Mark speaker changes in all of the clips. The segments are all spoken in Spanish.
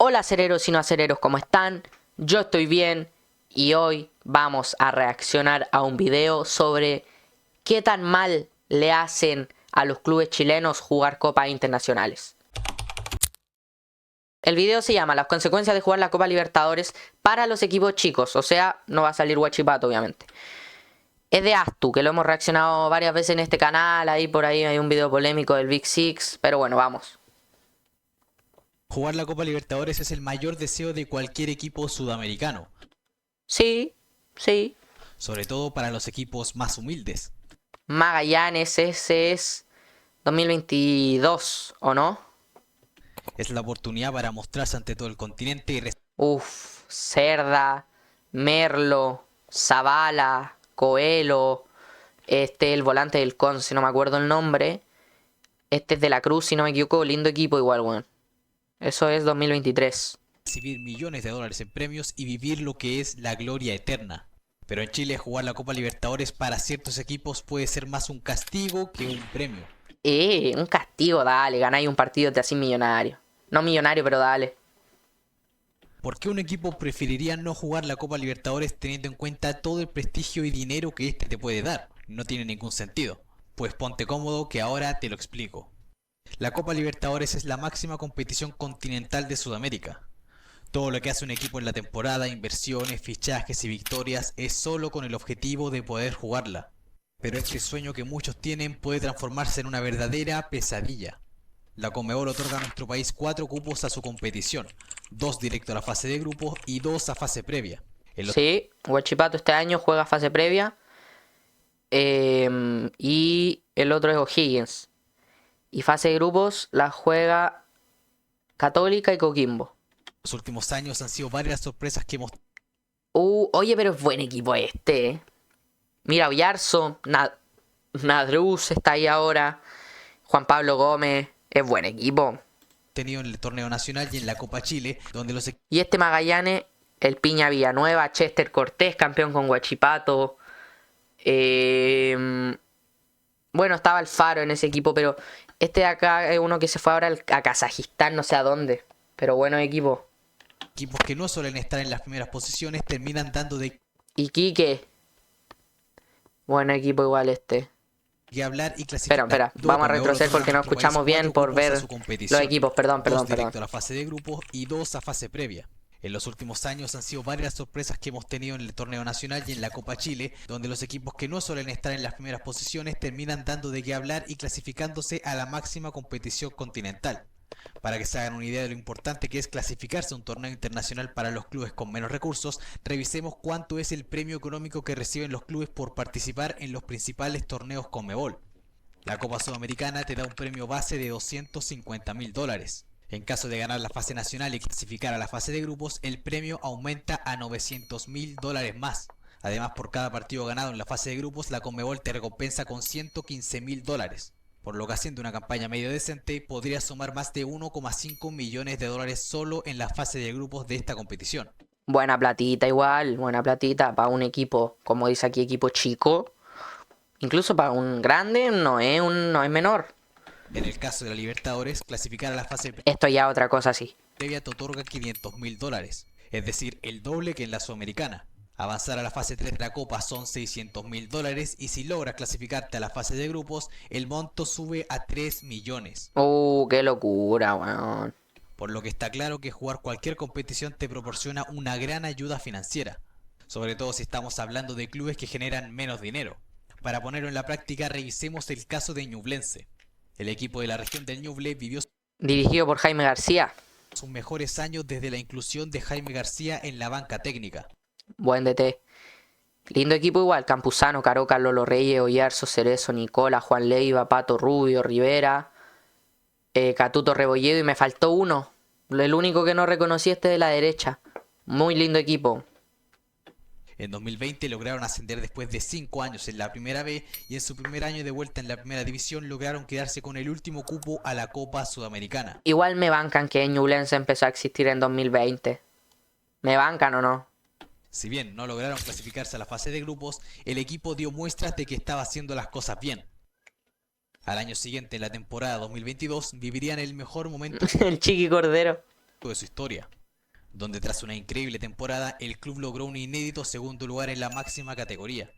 Speaker 1: Hola acereros y no acereros, ¿cómo están? Yo estoy bien y hoy vamos a reaccionar a un video sobre qué tan mal le hacen a los clubes chilenos jugar copas internacionales. El video se llama Las consecuencias de jugar la Copa Libertadores para los equipos chicos, o sea, no va a salir Huachipato obviamente. Es de Astu, que lo hemos reaccionado varias veces en este canal, ahí por ahí hay un video polémico del Big Six, pero bueno, vamos.
Speaker 2: Jugar la Copa Libertadores es el mayor deseo de cualquier equipo sudamericano,
Speaker 1: Sí, sí.
Speaker 2: sobre todo para los equipos más humildes.
Speaker 1: Magallanes, ese es 2022, ¿o no?
Speaker 2: Es la oportunidad para mostrarse ante todo el continente y
Speaker 1: Uf, Cerda, Merlo, Zavala, Coelho, el volante del Conce, no me acuerdo el nombre. Este es de la Cruz, si no me equivoco, lindo equipo igual, weón. Eso es 2023.
Speaker 2: recibir millones de dólares en premios y vivir lo que es la gloria eterna. Pero en Chile jugar la Copa Libertadores para ciertos equipos puede ser más un castigo que un premio.
Speaker 1: Un castigo, dale, ganáis un partido te así millonario. No millonario, pero dale.
Speaker 2: ¿Por qué un equipo preferiría no jugar la Copa Libertadores teniendo en cuenta todo el prestigio y dinero que este te puede dar? No tiene ningún sentido. Pues ponte cómodo que ahora te lo explico. La Copa Libertadores es la máxima competición continental de Sudamérica. Todo lo que hace un equipo en la temporada, inversiones, fichajes y victorias, es solo con el objetivo de poder jugarla. Pero este sueño que muchos tienen puede transformarse en una verdadera pesadilla. La Conmebol otorga a nuestro país 4 cupos a su competición, 2 directo a la fase de grupos y 2 a fase previa.
Speaker 1: Sí, Huachipato este año juega fase previa. Y el otro es O'Higgins. Y fase de grupos la juega Católica y Coquimbo.
Speaker 2: Los últimos años han sido varias sorpresas que hemos...
Speaker 1: Oye, pero es buen equipo este. Mira, Oyarzo, Nadruz está ahí ahora. Juan Pablo Gómez, es buen equipo.
Speaker 2: tenido en el torneo nacional y en la Copa Chile, donde los
Speaker 1: Y este Magallanes, el Piña Villanueva, Chester Cortés, campeón con Huachipato. Bueno, estaba Alfaro en ese equipo, pero este de acá es uno que se fue ahora a Kazajistán, no sé a dónde. Pero bueno equipo.
Speaker 2: equipos que no suelen estar en las primeras posiciones terminan dando de
Speaker 1: Iquique. Buen equipo igual este.
Speaker 2: qué hablar y clasificar.
Speaker 1: Espera, vamos a retroceder porque no escuchamos bien por ver los equipos. Perdón.
Speaker 2: Directo a la fase de grupos y 2 a fase previa. En los últimos años han sido varias sorpresas que hemos tenido en el torneo nacional y en la Copa Chile, donde los equipos que no suelen estar en las primeras posiciones terminan dando de qué hablar y clasificándose a la máxima competición continental. Para que se hagan una idea de lo importante que es clasificarse a un torneo internacional para los clubes con menos recursos, revisemos cuánto es el premio económico que reciben los clubes por participar en los principales torneos Conmebol. La Copa Sudamericana te da un premio base de $250.000. En caso de ganar la fase nacional y clasificar a la fase de grupos, el premio aumenta a $900.000 más. Además, por cada partido ganado en la fase de grupos, la Conmebol te recompensa con $115.000. Por lo que haciendo una campaña medio decente, podría sumar más de $1,5 millones solo en la fase de grupos de esta competición.
Speaker 1: Buena platita igual, buena platita para un equipo, como dice aquí, equipo chico. Incluso para un grande no es menor.
Speaker 2: En el caso de la Libertadores, clasificar a la fase
Speaker 1: Esto ya otra cosa así.
Speaker 2: previa te otorga $500.000, es decir, el doble que en la Sudamericana. Avanzar a la fase 3 de la Copa son $600.000 y si logras clasificarte a la fase de grupos, el monto sube a 3 millones.
Speaker 1: Qué locura, weón.
Speaker 2: Por lo que está claro que jugar cualquier competición te proporciona una gran ayuda financiera, sobre todo si estamos hablando de clubes que generan menos dinero. Para ponerlo en la práctica, revisemos el caso de Ñublense. El equipo de la región del Ñuble vivió
Speaker 1: Dirigido por Jaime García.
Speaker 2: sus mejores años desde la inclusión de Jaime García en la banca técnica.
Speaker 1: Buen DT. Lindo equipo igual. Campuzano, Caroca, Lolo Reyes, Oyarzo, Cerezo, Nicola, Juan Leiva, Pato Rubio, Rivera, Catuto Rebolledo y me faltó uno. El único que no reconocí de la derecha. Muy lindo equipo.
Speaker 2: En 2020 lograron ascender después de 5 años en la primera B y en su primer año de vuelta en la primera división lograron quedarse con el último cupo a la Copa Sudamericana.
Speaker 1: Igual me bancan que Ñublense empezó a existir en 2020. ¿Me bancan o no?
Speaker 2: Si bien no lograron clasificarse a la fase de grupos, el equipo dio muestras de que estaba haciendo las cosas bien. Al año siguiente, en la temporada 2022, vivirían el mejor momento
Speaker 1: El Chiqui Cordero.
Speaker 2: de su historia, donde tras una increíble temporada el club logró un inédito segundo lugar en la máxima categoría.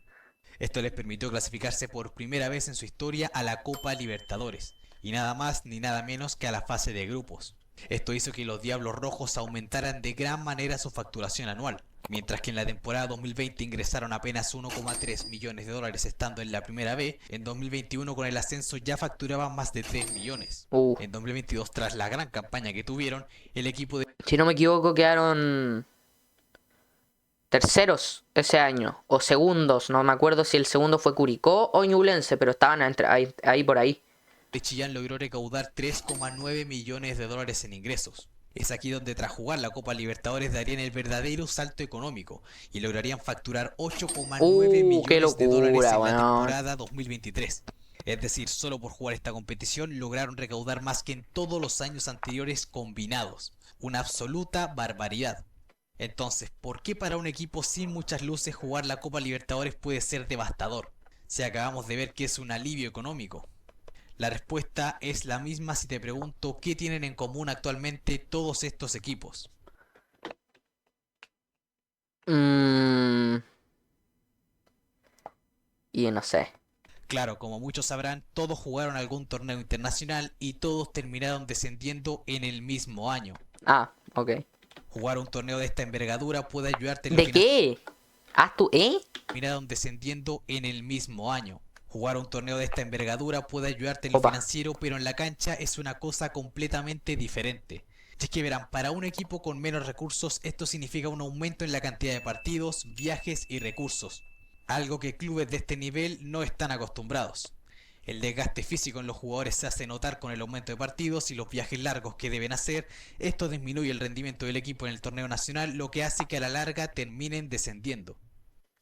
Speaker 2: Esto les permitió clasificarse por primera vez en su historia a la Copa Libertadores, y nada más ni nada menos que a la fase de grupos. Esto hizo que los Diablos Rojos aumentaran de gran manera su facturación anual, mientras que en la temporada 2020 ingresaron apenas 1,3 millones de dólares estando en la primera B, en 2021 con el ascenso ya facturaban más de 3 millones.
Speaker 1: Uh,
Speaker 2: En 2022, tras la gran campaña que tuvieron, el equipo de
Speaker 1: si no me equivoco, quedaron terceros ese año, o segundos, no me acuerdo si el segundo fue Curicó o Ñublense, pero estaban ahí por ahí.
Speaker 2: Chillán logró recaudar 3,9 millones de dólares en ingresos. Es aquí donde tras jugar la Copa Libertadores darían el verdadero salto económico y lograrían facturar 8,9
Speaker 1: Qué
Speaker 2: millones de dólares
Speaker 1: locura,
Speaker 2: en la
Speaker 1: weón.
Speaker 2: temporada 2023. Es decir, solo por jugar esta competición lograron recaudar más que en todos los años anteriores combinados. Una absoluta barbaridad. Entonces, ¿por qué para un equipo sin muchas luces jugar la Copa Libertadores puede ser devastador? Si acabamos de ver que es un alivio económico. La respuesta es la misma si te pregunto qué tienen en común actualmente todos estos equipos.
Speaker 1: Mm, y no sé.
Speaker 2: Claro, como muchos sabrán, todos jugaron algún torneo internacional y todos terminaron descendiendo en el mismo año.
Speaker 1: Ah, ok.
Speaker 2: Jugar un torneo de esta envergadura puede ayudarte en lo
Speaker 1: ¿De
Speaker 2: financiero.
Speaker 1: qué? ¿Haz tú,
Speaker 2: Terminaron descendiendo en el mismo año. Jugar un torneo de esta envergadura puede ayudarte en lo
Speaker 1: Opa.
Speaker 2: financiero, pero en la cancha es una cosa completamente diferente. Y es que verán, para un equipo con menos recursos esto significa un aumento en la cantidad de partidos, viajes y recursos. Algo que clubes de este nivel no están acostumbrados. El desgaste físico en los jugadores se hace notar con el aumento de partidos y los viajes largos que deben hacer. Esto disminuye el rendimiento del equipo en el torneo nacional, lo que hace que a la larga terminen descendiendo.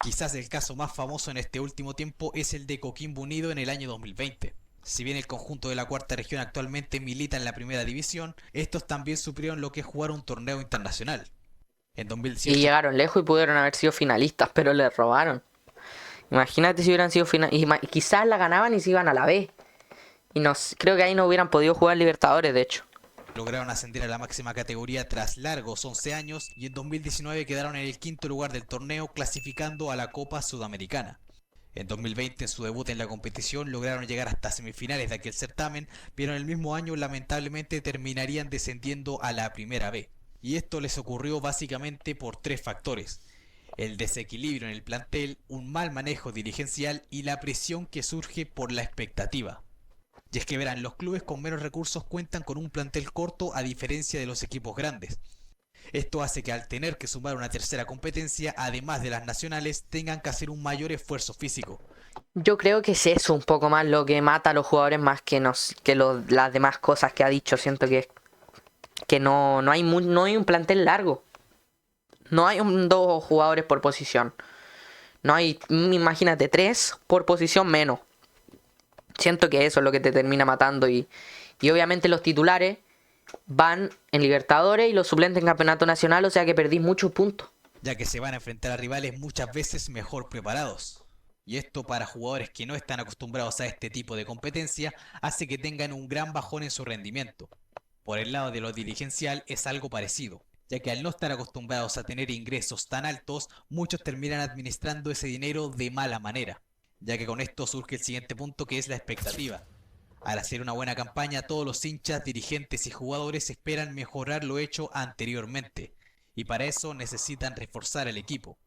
Speaker 2: Quizás el caso más famoso en este último tiempo es el de Coquimbo Unido en el año 2020. Si bien el conjunto de la cuarta región actualmente milita en la primera división, estos también sufrieron lo que es jugar un torneo internacional. En
Speaker 1: Y
Speaker 2: 2018
Speaker 1: llegaron lejos y pudieron haber sido finalistas, pero les robaron. Imagínate si hubieran sido finalistas. Y quizás la ganaban y se iban a la B. Y no, creo que ahí no hubieran podido jugar Libertadores, de hecho.
Speaker 2: lograron ascender a la máxima categoría tras largos 11 años y en 2019 quedaron en el quinto lugar del torneo clasificando a la Copa Sudamericana. En 2020, en su debut en la competición, lograron llegar hasta semifinales de aquel certamen, pero en el mismo año lamentablemente terminarían descendiendo a la Primera B. Y esto les ocurrió básicamente por tres factores: el desequilibrio en el plantel, un mal manejo dirigencial y la presión que surge por la expectativa. Y es que verán, los clubes con menos recursos cuentan con un plantel corto a diferencia de los equipos grandes. Esto hace que al tener que sumar una tercera competencia, además de las nacionales, tengan que hacer un mayor esfuerzo físico.
Speaker 1: Yo creo que es eso un poco más lo que mata a los jugadores más que, las demás cosas que ha dicho. Siento que no hay no hay un plantel largo. No hay dos jugadores por posición. No hay, imagínate, tres por posición menos. Siento que eso es lo que te termina matando. Y obviamente los titulares van en Libertadores y los suplentes en Campeonato Nacional, o sea que perdís muchos puntos.
Speaker 2: Ya que se van a enfrentar a rivales muchas veces mejor preparados. Y esto para jugadores que no están acostumbrados a este tipo de competencia hace que tengan un gran bajón en su rendimiento. Por el lado de lo dirigencial es algo parecido, ya que al no estar acostumbrados a tener ingresos tan altos, muchos terminan administrando ese dinero de mala manera, ya que con esto surge el siguiente punto, que es la expectativa. Al hacer una buena campaña, todos los hinchas, dirigentes y jugadores esperan mejorar lo hecho anteriormente, y para eso necesitan reforzar el equipo.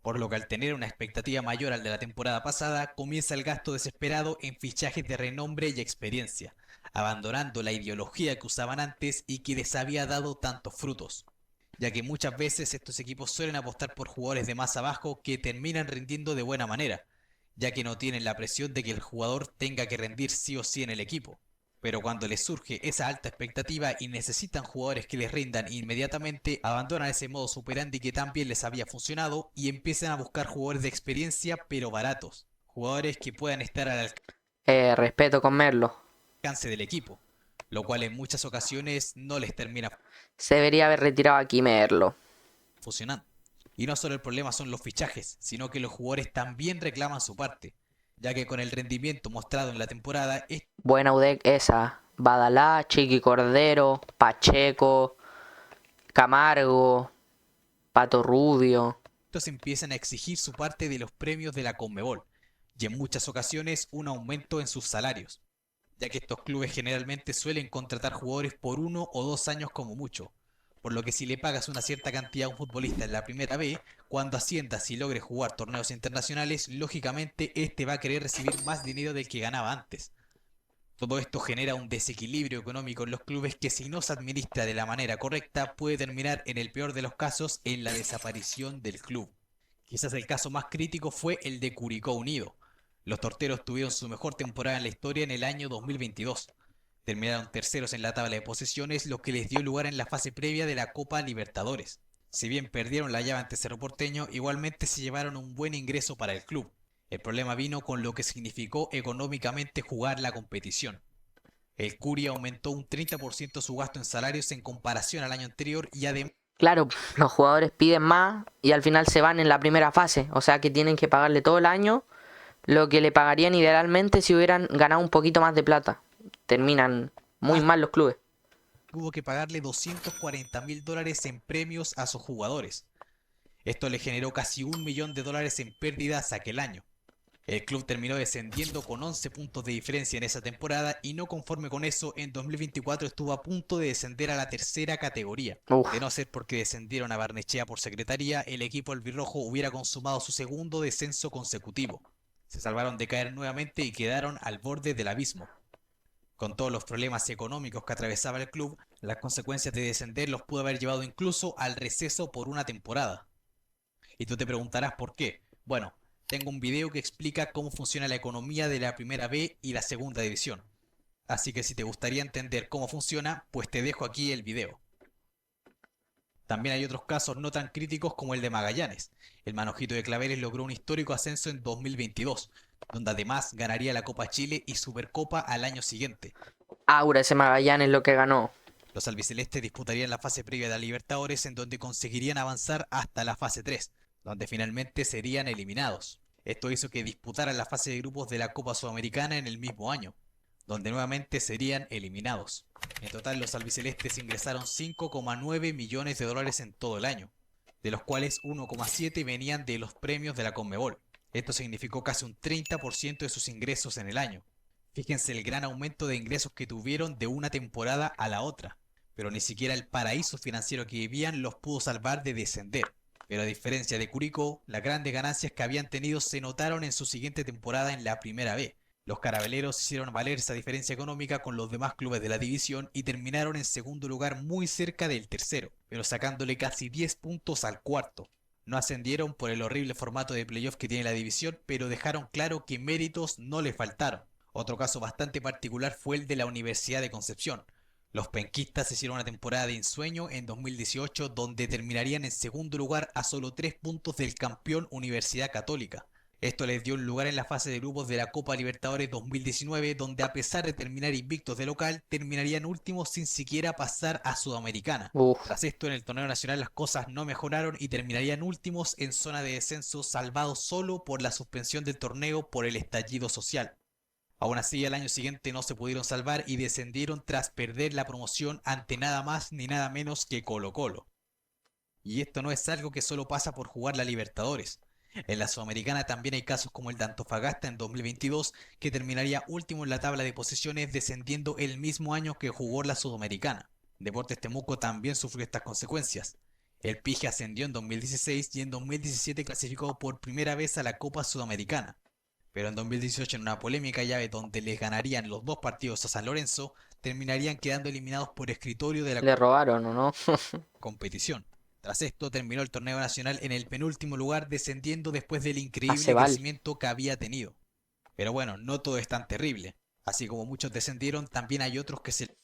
Speaker 2: Por lo que al tener una expectativa mayor al de la temporada pasada, comienza el gasto desesperado en fichajes de renombre y experiencia, abandonando la ideología que usaban antes y que les había dado tantos frutos, ya que muchas veces estos equipos suelen apostar por jugadores de más abajo que terminan rindiendo de buena manera, ya que no tienen la presión de que el jugador tenga que rendir sí o sí en el equipo. Pero cuando les surge esa alta expectativa y necesitan jugadores que les rindan inmediatamente, abandonan ese modo superandi que tan bien les había funcionado y empiezan a buscar jugadores de experiencia pero baratos, jugadores que puedan estar al
Speaker 1: Respeto con Merlo.
Speaker 2: alcance del equipo, lo cual en muchas ocasiones no les termina
Speaker 1: Se debería haber retirado aquí Merlo.
Speaker 2: funcionando. Y no solo el problema son los fichajes, sino que los jugadores también reclaman su parte, ya que con el rendimiento mostrado en la temporada,
Speaker 1: Buena UDEC esa. Badalá, Chiqui Cordero, Pacheco. Camargo, Pato Rubio.
Speaker 2: Estos empiezan a exigir su parte de los premios de la Conmebol y en muchas ocasiones un aumento en sus salarios, ya que estos clubes generalmente suelen contratar jugadores por 1 o 2 años como mucho, por lo que si le pagas una cierta cantidad a un futbolista en la primera B, cuando asciendas y logres jugar torneos internacionales, lógicamente este va a querer recibir más dinero del que ganaba antes. Todo esto genera un desequilibrio económico en los clubes que si no se administra de la manera correcta puede terminar en el peor de los casos en la desaparición del club. Quizás el caso más crítico fue el de Curicó Unido. Los torteros tuvieron su mejor temporada en la historia en el año 2022. Terminaron terceros en la tabla de posiciones, lo que les dio lugar en la fase previa de la Copa Libertadores. Si bien perdieron la llave ante Cerro Porteño, igualmente se llevaron un buen ingreso para el club. El problema vino con lo que significó económicamente jugar la competición. El Curi aumentó un 30% su gasto en salarios en comparación al año anterior y además
Speaker 1: Claro, los jugadores piden más y al final se van en la primera fase. O sea que tienen que pagarle todo el año lo que le pagarían idealmente si hubieran ganado un poquito más de plata. Terminan muy mal los clubes.
Speaker 2: tuvo que pagarle $240.000 en premios a sus jugadores. Esto le generó casi $1 millón en pérdidas aquel año. El club terminó descendiendo con 11 puntos de diferencia en esa temporada y no conforme con eso, en 2024 estuvo a punto de descender a la tercera categoría. De no ser porque descendieron a Barnechea por secretaría, el equipo albirrojo hubiera consumado su segundo descenso consecutivo. Se salvaron de caer nuevamente y quedaron al borde del abismo. Con todos los problemas económicos que atravesaba el club, las consecuencias de descender los pudo haber llevado incluso al receso por una temporada. Y tú te preguntarás por qué. Bueno, tengo un video que explica cómo funciona la economía de la primera B y la segunda división. Así que si te gustaría entender cómo funciona, pues te dejo aquí el video. También hay otros casos no tan críticos como el de Magallanes. El Manojito de Claveles logró un histórico ascenso en 2022, donde además ganaría la Copa Chile y Supercopa al año siguiente.
Speaker 1: Aura, ese Magallanes lo que ganó.
Speaker 2: Los albicelestes disputarían la fase previa de la Libertadores en donde conseguirían avanzar hasta la fase 3, donde finalmente serían eliminados. Esto hizo que disputaran la fase de grupos de la Copa Sudamericana en el mismo año, donde nuevamente serían eliminados. En total los albicelestes ingresaron $5,9 millones en todo el año, de los cuales 1,7 venían de los premios de la Conmebol. Esto significó casi un 30% de sus ingresos en el año. Fíjense el gran aumento de ingresos que tuvieron de una temporada a la otra, pero ni siquiera el paraíso financiero que vivían los pudo salvar de descender. Pero a diferencia de Curicó, las grandes ganancias que habían tenido se notaron en su siguiente temporada en la primera B. Los carabeleros hicieron valer esa diferencia económica con los demás clubes de la división y terminaron en segundo lugar muy cerca del tercero, pero sacándole casi 10 puntos al cuarto. No ascendieron por el horrible formato de playoff que tiene la división, pero dejaron claro que méritos no les faltaron. Otro caso bastante particular fue el de la Universidad de Concepción. Los penquistas hicieron una temporada de ensueño en 2018 donde terminarían en segundo lugar a solo 3 puntos del campeón Universidad Católica. Esto les dio un lugar en la fase de grupos de la Copa Libertadores 2019 donde a pesar de terminar invictos de local, terminarían últimos sin siquiera pasar a Sudamericana. Tras esto en el torneo nacional las cosas no mejoraron y terminarían últimos en zona de descenso salvados solo por la suspensión del torneo por el estallido social. Aún así, al año siguiente no se pudieron salvar y descendieron tras perder la promoción ante nada más ni nada menos que Colo-Colo. Y esto no es algo que solo pasa por jugar la Libertadores. En la Sudamericana también hay casos como el de Antofagasta en 2022, que terminaría último en la tabla de posiciones descendiendo el mismo año que jugó la Sudamericana. Deportes Temuco también sufrió estas consecuencias. El Pige ascendió en 2016 y en 2017 clasificó por primera vez a la Copa Sudamericana. Pero en 2018 en una polémica llave donde les ganarían los dos partidos a San Lorenzo, terminarían quedando eliminados por escritorio de la
Speaker 1: Le robaron, ¿o no?
Speaker 2: competición. Tras esto terminó el torneo nacional en el penúltimo lugar, descendiendo después del increíble
Speaker 1: Aceval.
Speaker 2: crecimiento que había tenido. Pero bueno, no todo es tan terrible. Así como muchos descendieron, también hay otros que se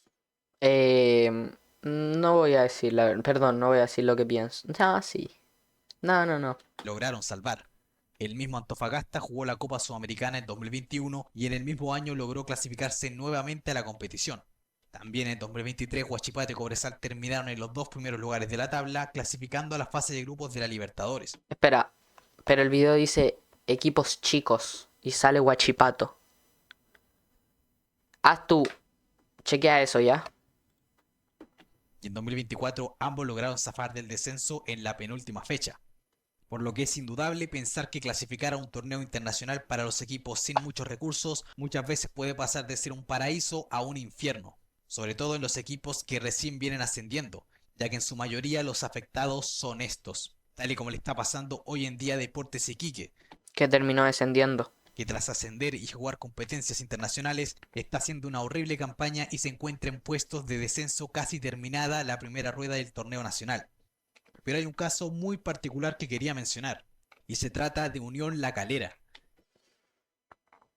Speaker 1: No voy a decir perdón, no voy a decir lo que pienso. Ah, sí. No.
Speaker 2: lograron salvar. El mismo Antofagasta jugó la Copa Sudamericana en 2021 y en el mismo año logró clasificarse nuevamente a la competición. También en 2023 Huachipato y Cobresal terminaron en los dos primeros lugares de la tabla, clasificando a la fase de grupos de la Libertadores.
Speaker 1: Espera, pero el video dice equipos chicos y sale Huachipato. Haz tú, chequea eso ya.
Speaker 2: y en 2024 ambos lograron zafar del descenso en la penúltima fecha. Por lo que es indudable pensar que clasificar a un torneo internacional para los equipos sin muchos recursos muchas veces puede pasar de ser un paraíso a un infierno, sobre todo en los equipos que recién vienen ascendiendo, ya que en su mayoría los afectados son estos, tal y como le está pasando hoy en día a Deportes Iquique,
Speaker 1: Que terminó descendiendo.
Speaker 2: que tras ascender y jugar competencias internacionales está haciendo una horrible campaña y se encuentra en puestos de descenso casi terminada la primera rueda del torneo nacional. Pero hay un caso muy particular que quería mencionar, y se trata de Unión La Calera.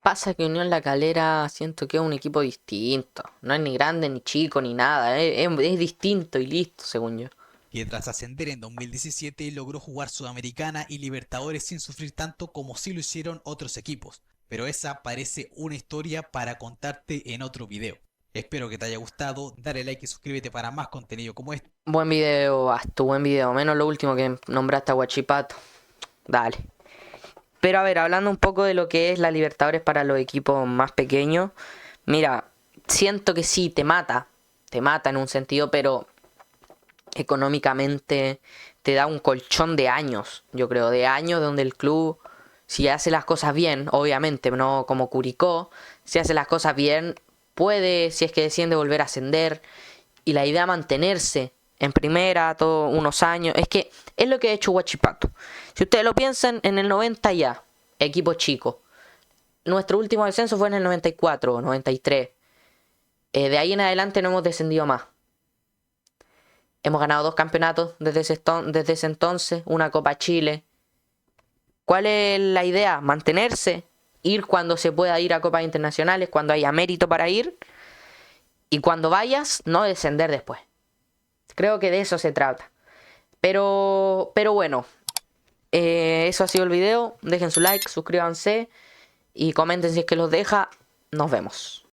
Speaker 1: Pasa que Unión La Calera siento que es un equipo distinto. No es ni grande, ni chico, ni nada. Es distinto y listo, según yo.
Speaker 2: Que tras ascender en 2017 logró jugar Sudamericana y Libertadores sin sufrir tanto como sí lo hicieron otros equipos. Pero esa parece una historia para contarte en otro video. Espero que te haya gustado, dale like y suscríbete para más contenido como este.
Speaker 1: Buen video, hasta buen video. Menos lo último que nombraste a Huachipato. Dale. Pero a ver, hablando un poco de lo que es la Libertadores para los equipos más pequeños. Mira, siento que sí, te mata. Te mata en un sentido, pero económicamente te da un colchón de años. Yo creo, de años donde el club, si hace las cosas bien, obviamente, no como Curicó, si hace las cosas bien, puede, si es que desciende, volver a ascender. Y la idea mantenerse en primera todos unos años. Es que es lo que ha hecho Huachipato. Si ustedes lo piensan, en el 90 ya, equipo chico. Nuestro último descenso fue en el 94 o 93. De ahí en adelante no hemos descendido más. Hemos ganado 2 campeonatos desde ese entonces, una Copa Chile. ¿Cuál es la idea? Mantenerse, ir cuando se pueda ir a copas internacionales, cuando haya mérito para ir. Y cuando vayas, no descender después. Creo que de eso se trata. Pero bueno, eso ha sido el video. Dejen su like, suscríbanse y comenten si es que los deja. Nos vemos.